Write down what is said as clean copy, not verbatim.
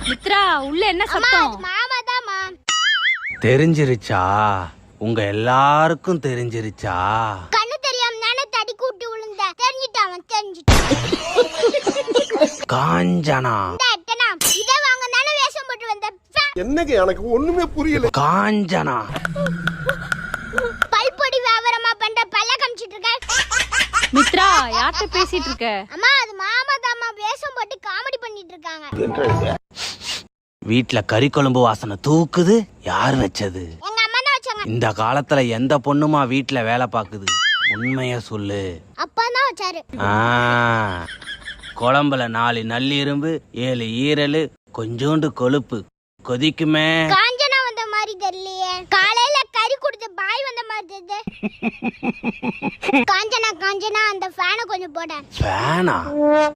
மித்ரா உள்ள என்ன சத்தம்? மாமாதாமா. தெரிஞ்சிருச்சா? உங்க எல்லாருக்கும் தெரிஞ்சிருச்சா? கண்ணு தெரியாம நானே தடி கூட்டி விழுந்த. தெரிஞ்சிட்டான். காஞ்சனா. இத வாங்க நானே வேஷம் போட்டு வந்த. என்னங்க எனக்கு ஒண்ணுமே புரியல. காஞ்சனா. பல்பொடி வியாபாரமா பண்ற பல்ல காமிச்சிட்டு இருக்க. மித்ரா யார்கிட்ட பேசிட்டு இருக்க? அம்மா அது மாமாதாமா வேஷம் போட்டு காமெடி பண்ணிட்டு இருக்காங்க. வீட்ல கறி குழம்பு வாசனை தூக்குது. யார் வச்சது? எங்க அம்மா தான் வச்சாங்க. இந்த காலத்துல எந்த பொண்ணுமா வீட்ல வேலை பாக்குது? உண்மைய சொல்லு. அப்பா தான் வச்சாரு. குழம்புல 4 நல்லிரும்பு 7 ஈரல் கொஞ்சோண்டு கொழுப்பு கொதிக்குமே. காஞ்சனா வந்த மாதிரி தெரியலையே. காலையில கறி கொடுத்த பாய் வந்த மாதிரி தெரியுது. காஞ்சனா அந்த ஃபேனை கொஞ்சம் போட. ஃபேனா?